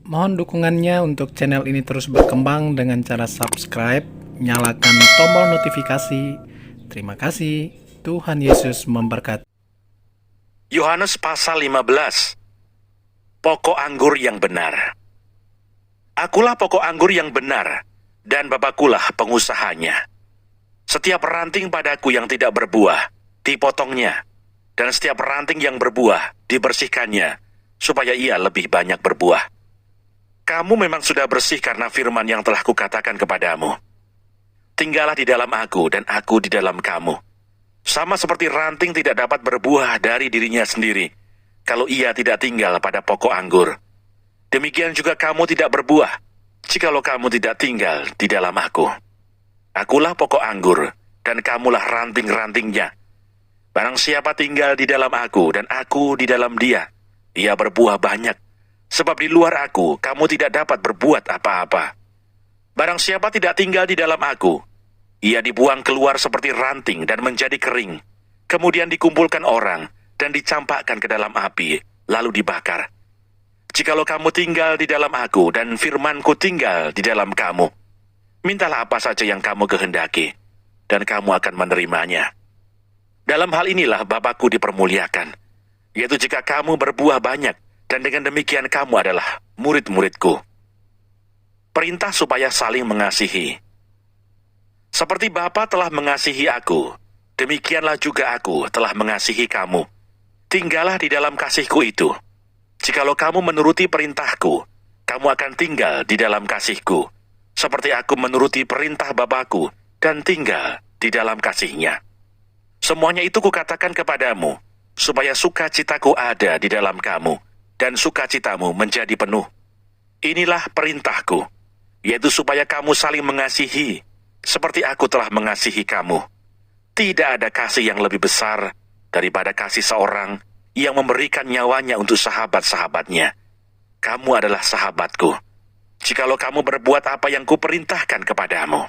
Mohon dukungannya untuk channel ini terus berkembang dengan cara subscribe, nyalakan tombol notifikasi. Terima kasih. Tuhan Yesus memberkati. Yohanes pasal 15. Pokok anggur yang benar. Akulah pokok anggur yang benar, dan Bapakulah pengusahanya. Setiap ranting padaku yang tidak berbuah, dipotongnya, dan setiap ranting yang berbuah, dibersihkannya, supaya ia lebih banyak berbuah. Kamu memang sudah bersih karena firman yang telah kukatakan kepadamu. Tinggallah di dalam aku, dan aku di dalam kamu. Sama seperti ranting tidak dapat berbuah dari dirinya sendiri, kalau ia tidak tinggal pada pokok anggur. Demikian juga kamu tidak berbuah, jikalau kamu tidak tinggal di dalam aku. Akulah pokok anggur, dan kamulah ranting-rantingnya. Barang siapa tinggal di dalam aku, dan aku di dalam dia, ia berbuah banyak. Sebab di luar aku, kamu tidak dapat berbuat apa-apa. Barang siapa tidak tinggal di dalam aku, ia dibuang keluar seperti ranting dan menjadi kering. Kemudian dikumpulkan orang dan dicampakkan ke dalam api, lalu dibakar. Jikalau kamu tinggal di dalam aku dan firmanku tinggal di dalam kamu, mintalah apa saja yang kamu kehendaki, dan kamu akan menerimanya. Dalam hal inilah Bapakku dipermuliakan, yaitu jika kamu berbuah banyak, dan dengan demikian kamu adalah murid-muridku. Perintah supaya saling mengasihi. Seperti Bapa telah mengasihi aku, demikianlah juga aku telah mengasihi kamu. Tinggallah di dalam kasihku itu. Jikalau kamu menuruti perintahku, kamu akan tinggal di dalam kasihku, seperti aku menuruti perintah Bapakku dan tinggal di dalam kasihnya. Semuanya itu kukatakan kepadamu, supaya sukacitaku ada di dalam kamu, dan sukacitamu menjadi penuh. Inilah perintahku, yaitu supaya kamu saling mengasihi, seperti aku telah mengasihi kamu. Tidak ada kasih yang lebih besar daripada kasih seorang yang memberikan nyawanya untuk sahabat-sahabatnya. Kamu adalah sahabatku, jikalau kamu berbuat apa yang kuperintahkan kepadamu.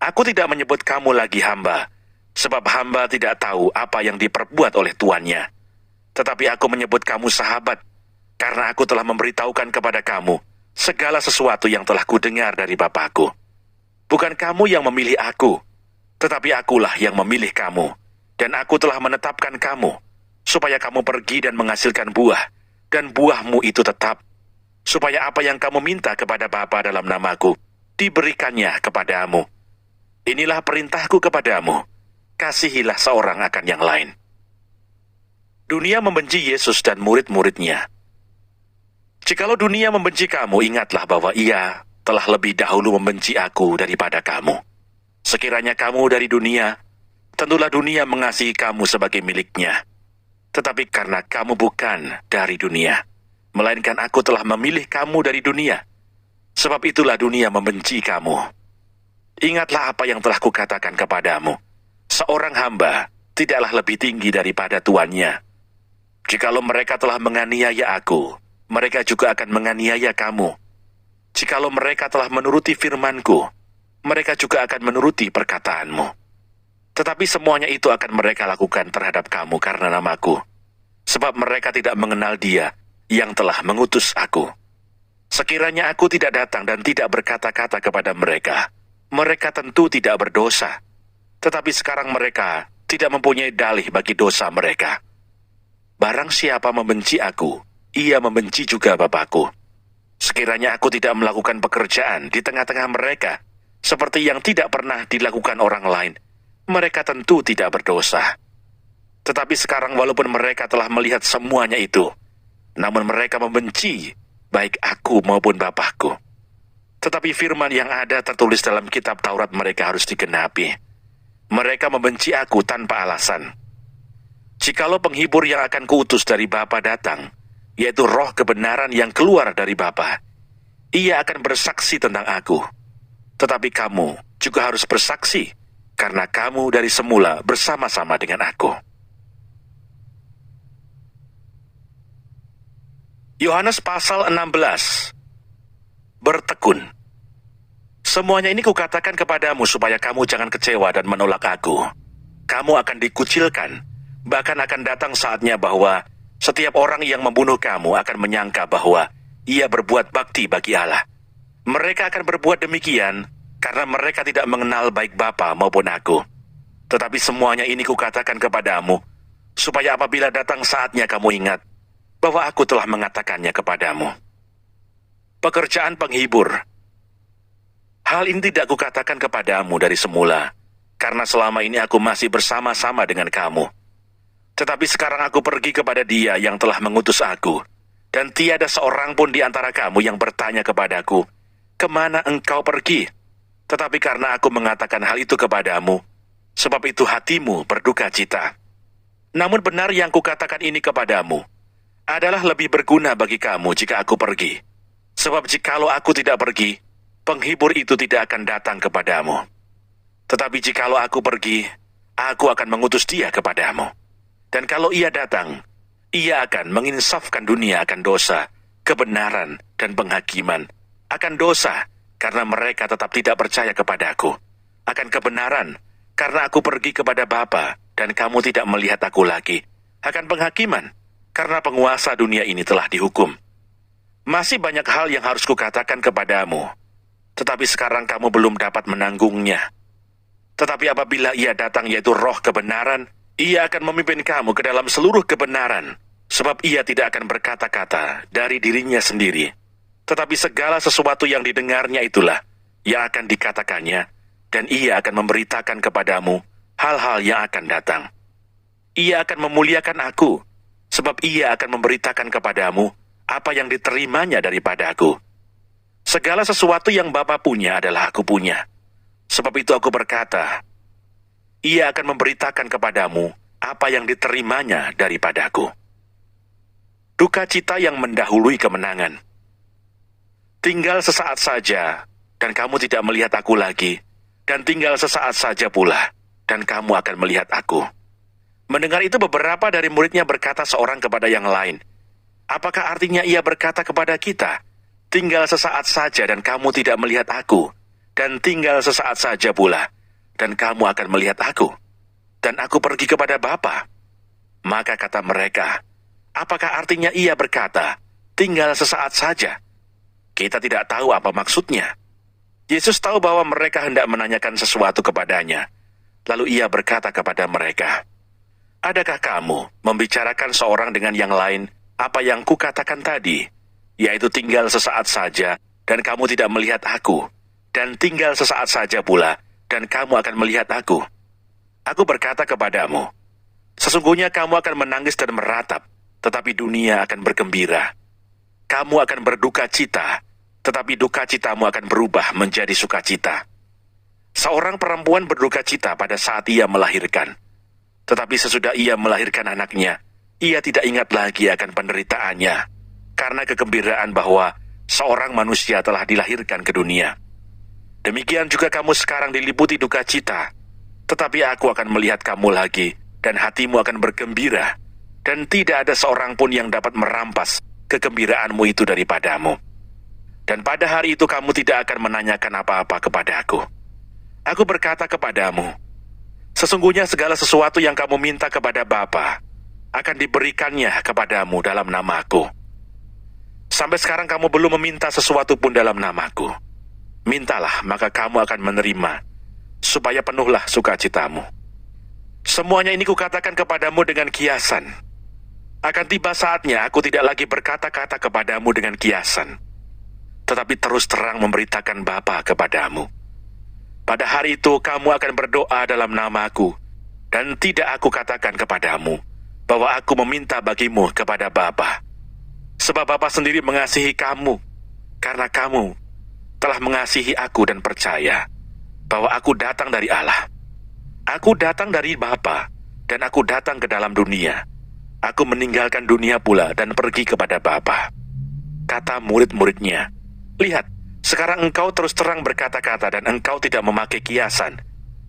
Aku tidak menyebut kamu lagi hamba, sebab hamba tidak tahu apa yang diperbuat oleh tuannya. Tetapi aku menyebut kamu sahabat, karena aku telah memberitahukan kepada kamu segala sesuatu yang telah kudengar dari Bapakku. Bukan kamu yang memilih aku, tetapi akulah yang memilih kamu, dan aku telah menetapkan kamu, supaya kamu pergi dan menghasilkan buah, dan buahmu itu tetap, supaya apa yang kamu minta kepada Bapa dalam namaku, diberikannya kepadamu. Inilah perintahku kepadamu, kasihilah seorang akan yang lain. Dunia membenci Yesus dan murid-muridnya. Jikalau dunia membenci kamu, ingatlah bahwa ia telah lebih dahulu membenci aku daripada kamu. Sekiranya kamu dari dunia, tentulah dunia mengasihi kamu sebagai miliknya. Tetapi karena kamu bukan dari dunia, melainkan aku telah memilih kamu dari dunia, sebab itulah dunia membenci kamu. Ingatlah apa yang telah kukatakan kepadamu. Seorang hamba tidaklah lebih tinggi daripada tuannya. Jikalau mereka telah menganiaya aku, mereka juga akan menganiaya kamu. Jikalau mereka telah menuruti firmanku, mereka juga akan menuruti perkataanmu. Tetapi semuanya itu akan mereka lakukan terhadap kamu karena namaku, sebab mereka tidak mengenal Dia yang telah mengutus aku. Sekiranya aku tidak datang dan tidak berkata-kata kepada mereka, mereka tentu tidak berdosa. Tetapi sekarang mereka tidak mempunyai dalih bagi dosa mereka. Barang siapa membenci aku, ia membenci juga Bapakku. Sekiranya aku tidak melakukan pekerjaan di tengah-tengah mereka, seperti yang tidak pernah dilakukan orang lain, mereka tentu tidak berdosa. Tetapi sekarang walaupun mereka telah melihat semuanya itu, namun mereka membenci baik aku maupun Bapakku. Tetapi firman yang ada tertulis dalam kitab Taurat mereka harus digenapi. Mereka membenci aku tanpa alasan. Jikalau penghibur yang akan kuutus dari Bapa datang, yaitu roh kebenaran yang keluar dari Bapa, ia akan bersaksi tentang aku. Tetapi kamu juga harus bersaksi, karena kamu dari semula bersama-sama dengan aku. Yohanes pasal 16. Bertekun. Semuanya ini kukatakan kepadamu supaya kamu jangan kecewa dan menolak aku. Kamu akan dikucilkan, bahkan akan datang saatnya bahwa setiap orang yang membunuh kamu akan menyangka bahwa ia berbuat bakti bagi Allah. Mereka akan berbuat demikian karena mereka tidak mengenal baik Bapa maupun aku. Tetapi semuanya ini kukatakan kepadamu, supaya apabila datang saatnya kamu ingat bahwa aku telah mengatakannya kepadamu. Pekerjaan penghibur. Hal ini tidak kukatakan kepadamu dari semula, karena selama ini aku masih bersama-sama dengan kamu. Tetapi sekarang aku pergi kepada Dia yang telah mengutus aku, dan tiada seorang pun di antara kamu yang bertanya kepadaku, "Kemana engkau pergi?" Tetapi karena aku mengatakan hal itu kepadamu, sebab itu hatimu berduka cita. Namun benar yang kukatakan ini kepadamu adalah lebih berguna bagi kamu jika aku pergi. Sebab jikalau aku tidak pergi, penghibur itu tidak akan datang kepadamu. Tetapi jikalau aku pergi, aku akan mengutus Dia kepadamu. Dan kalau Ia datang, Ia akan menginsafkan dunia akan dosa, kebenaran, dan penghakiman. Akan dosa, karena mereka tetap tidak percaya kepadaku. Akan kebenaran, karena aku pergi kepada Bapa, dan kamu tidak melihat aku lagi. Akan penghakiman, karena penguasa dunia ini telah dihukum. Masih banyak hal yang harus kukatakan kepadamu, tetapi sekarang kamu belum dapat menanggungnya. Tetapi apabila Ia datang, yaitu Roh kebenaran, Ia akan memimpin kamu ke dalam seluruh kebenaran, sebab Ia tidak akan berkata-kata dari dirinya sendiri. Tetapi segala sesuatu yang didengarnya itulah yang akan dikatakannya, dan Ia akan memberitakan kepadamu hal-hal yang akan datang. Ia akan memuliakan aku, sebab Ia akan memberitakan kepadamu apa yang diterimanya daripada aku. Segala sesuatu yang Bapa punya adalah aku punya. Sebab itu aku berkata, Ia akan memberitakan kepadamu apa yang diterimanya daripadaku. Duka cita yang mendahului kemenangan. Tinggal sesaat saja, dan kamu tidak melihat aku lagi, dan tinggal sesaat saja pula, dan kamu akan melihat aku. Mendengar itu beberapa dari muridnya berkata seorang kepada yang lain, apakah artinya Ia berkata kepada kita, tinggal sesaat saja dan kamu tidak melihat aku, dan tinggal sesaat saja pula, dan kamu akan melihat aku, dan aku pergi kepada Bapa. Maka kata mereka, apakah artinya Ia berkata, tinggal sesaat saja? Kita tidak tahu apa maksudnya. Yesus tahu bahwa mereka hendak menanyakan sesuatu kepadanya. Lalu Ia berkata kepada mereka, adakah kamu membicarakan seorang dengan yang lain apa yang kukatakan tadi, yaitu tinggal sesaat saja, dan kamu tidak melihat aku, dan tinggal sesaat saja pula, dan kamu akan melihat aku. Aku berkata kepadamu, sesungguhnya kamu akan menangis dan meratap, tetapi dunia akan bergembira. Kamu akan berduka cita, tetapi duka citamu akan berubah menjadi sukacita. Seorang perempuan berduka cita pada saat ia melahirkan, tetapi sesudah ia melahirkan anaknya, ia tidak ingat lagi akan penderitaannya, karena kegembiraan bahwa seorang manusia telah dilahirkan ke dunia. Demikian juga kamu sekarang diliputi duka cita, tetapi aku akan melihat kamu lagi, dan hatimu akan bergembira, dan tidak ada seorang pun yang dapat merampas kegembiraanmu itu daripadamu. Dan pada hari itu kamu tidak akan menanyakan apa-apa kepada aku. Aku berkata kepadamu, sesungguhnya segala sesuatu yang kamu minta kepada Bapa akan diberikannya kepadamu dalam namaku. Sampai sekarang kamu belum meminta sesuatu pun dalam namaku. Mintalah, maka kamu akan menerima, supaya penuhlah sukacitamu. Semuanya ini kukatakan kepadamu dengan kiasan. Akan tiba saatnya aku tidak lagi berkata-kata kepadamu dengan kiasan, tetapi terus terang memberitakan Bapa kepadamu. Pada hari itu kamu akan berdoa dalam namaku, dan tidak aku katakan kepadamu bahwa aku meminta bagimu kepada Bapa. Sebab Bapa sendiri mengasihi kamu, karena kamu telah mengasihi aku dan percaya bahwa aku datang dari Allah. Aku datang dari Bapa, dan aku datang ke dalam dunia. Aku meninggalkan dunia pula dan pergi kepada Bapa. Kata murid-muridnya, lihat, sekarang engkau terus terang berkata-kata dan engkau tidak memakai kiasan.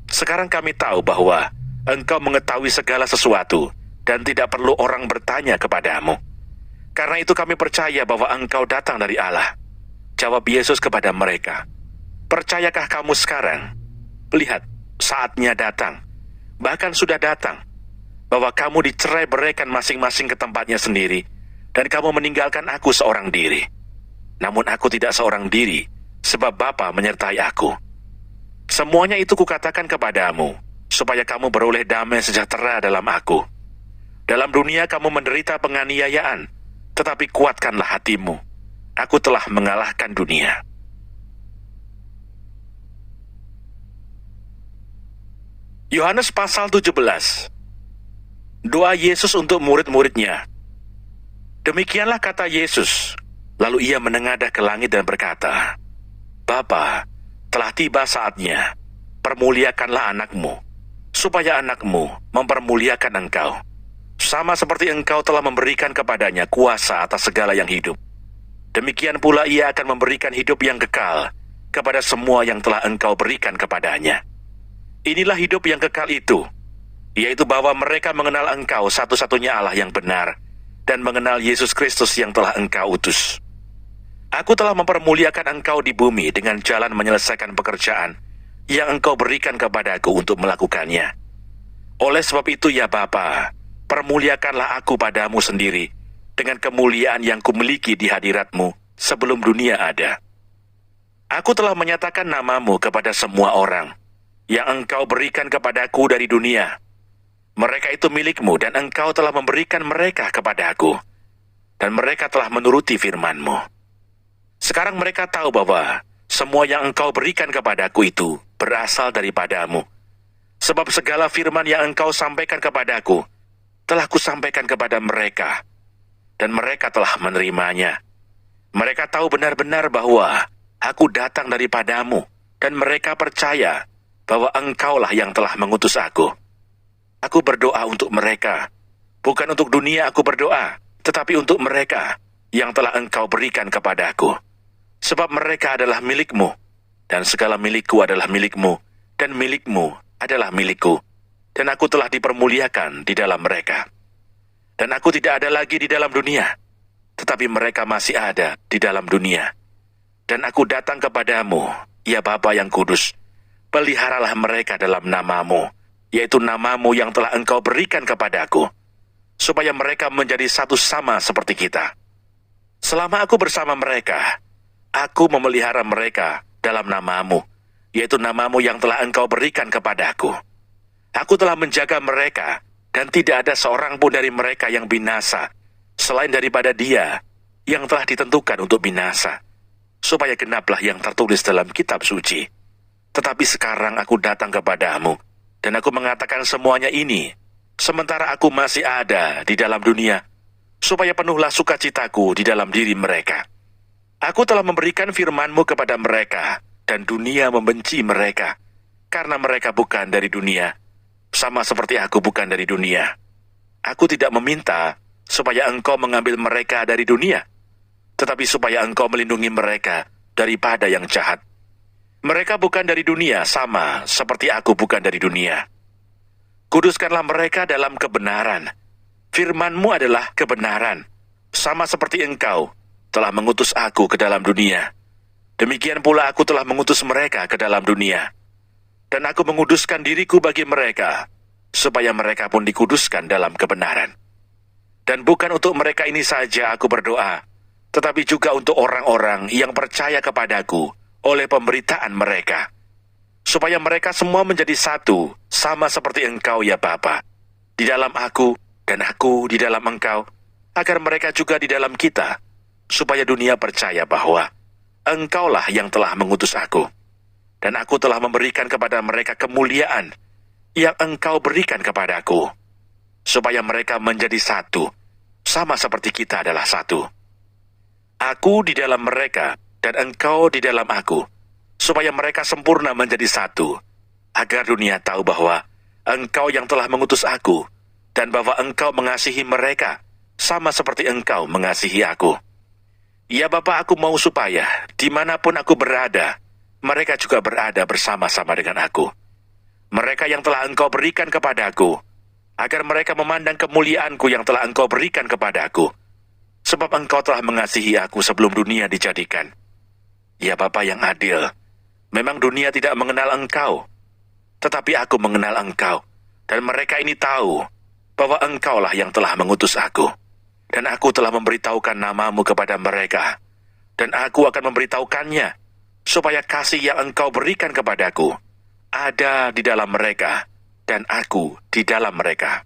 Sekarang kami tahu bahwa engkau mengetahui segala sesuatu dan tidak perlu orang bertanya kepadamu. Karena itu kami percaya bahwa engkau datang dari Allah. Jawab Yesus kepada mereka, percayakah kamu sekarang? Lihat, saatnya datang, bahkan sudah datang, bahwa kamu dicerai-beraikan masing-masing ke tempatnya sendiri, dan kamu meninggalkan aku seorang diri. namun aku tidak seorang diri, sebab Bapa menyertai aku. Semuanya itu kukatakan kepadamu, supaya kamu beroleh damai sejahtera dalam aku. Dalam dunia kamu menderita penganiayaan, tetapi kuatkanlah hatimu. Aku telah mengalahkan dunia. Yohanes pasal 17. Doa Yesus untuk murid-muridnya. Demikianlah kata Yesus. Lalu ia menengadah ke langit dan berkata, Bapa, telah tiba saatnya. Permuliakanlah anakmu, supaya anakmu mempermuliakan engkau. Sama seperti engkau telah memberikan kepadanya kuasa atas segala yang hidup. Demikian pula ia akan memberikan hidup yang kekal kepada semua yang telah engkau berikan kepadanya. Inilah hidup yang kekal itu, yaitu bahwa mereka mengenal engkau satu-satunya Allah yang benar, dan mengenal Yesus Kristus yang telah engkau utus. Aku telah mempermuliakan engkau di bumi dengan jalan menyelesaikan pekerjaan yang engkau berikan kepadaku untuk melakukannya. Oleh sebab itu ya Bapa, permuliakanlah aku padamu sendiri, dengan kemuliaan yang kumiliki di hadiratmu sebelum dunia ada. Aku telah menyatakan namamu kepada semua orang, yang engkau berikan kepadaku dari dunia. Mereka itu milikmu dan engkau telah memberikan mereka kepadaku, dan mereka telah menuruti firman-Mu. Sekarang mereka tahu bahwa semua yang engkau berikan kepadaku itu berasal daripadamu. Sebab segala firman yang engkau sampaikan kepadaku, telah kusampaikan kepada mereka, dan mereka telah menerimanya. Mereka tahu benar-benar bahwa aku datang daripadamu, dan mereka percaya bahwa engkaulah yang telah mengutus aku. Aku berdoa untuk mereka, bukan untuk dunia aku berdoa, tetapi untuk mereka yang telah engkau berikan kepadaku. Sebab mereka adalah milikmu, dan segala milikku adalah milikmu, dan milikmu adalah milikku, dan aku telah dipermuliakan di dalam mereka. Dan aku tidak ada lagi di dalam dunia, tetapi mereka masih ada di dalam dunia. Dan aku datang kepadamu, ya Bapa yang kudus, peliharalah mereka dalam namamu, yaitu namamu yang telah engkau berikan kepadaku, supaya mereka menjadi satu sama seperti kita. Selama aku bersama mereka, aku memelihara mereka dalam namamu, yaitu namamu yang telah engkau berikan kepadaku. Aku telah menjaga mereka, dan tidak ada seorang pun dari mereka yang binasa, selain daripada dia yang telah ditentukan untuk binasa, supaya genaplah yang tertulis dalam kitab suci. Tetapi sekarang aku datang kepadamu, dan aku mengatakan semuanya ini, sementara aku masih ada di dalam dunia, supaya penuhlah sukacitaku di dalam diri mereka. Aku telah memberikan firman-Mu kepada mereka, dan dunia membenci mereka, karena mereka bukan dari dunia, sama seperti aku bukan dari dunia. Aku tidak meminta supaya engkau mengambil mereka dari dunia, tetapi supaya engkau melindungi mereka daripada yang jahat. Mereka bukan dari dunia, sama seperti aku bukan dari dunia. Kuduskanlah mereka dalam kebenaran. Firman-Mu adalah kebenaran, sama seperti engkau telah mengutus aku ke dalam dunia. Demikian pula aku telah mengutus mereka ke dalam dunia. Dan aku menguduskan diriku bagi mereka, supaya mereka pun dikuduskan dalam kebenaran. Dan bukan untuk mereka ini saja aku berdoa, tetapi juga untuk orang-orang yang percaya kepadaku oleh pemberitaan mereka, supaya mereka semua menjadi satu, sama seperti engkau ya Bapa, di dalam aku dan aku di dalam engkau, agar mereka juga di dalam kita, supaya dunia percaya bahwa engkaulah yang telah mengutus aku, dan aku telah memberikan kepada mereka kemuliaan yang engkau berikan kepadaku, supaya mereka menjadi satu, sama seperti kita adalah satu. Aku di dalam mereka, dan engkau di dalam aku, supaya mereka sempurna menjadi satu, agar dunia tahu bahwa engkau yang telah mengutus aku, dan bahwa engkau mengasihi mereka, sama seperti engkau mengasihi aku. Ya Bapa, aku mau supaya dimanapun aku berada, mereka juga berada bersama-sama dengan aku. Mereka yang telah engkau berikan kepadaku, agar mereka memandang kemuliaanku yang telah engkau berikan kepadaku, sebab engkau telah mengasihi aku sebelum dunia dijadikan. Ya Bapa yang adil, memang dunia tidak mengenal engkau, tetapi aku mengenal engkau, dan mereka ini tahu bahwa engkaulah yang telah mengutus aku, dan aku telah memberitahukan namamu kepada mereka, dan aku akan memberitahukannya, supaya kasih yang engkau berikan kepadaku ada di dalam mereka, dan aku di dalam mereka.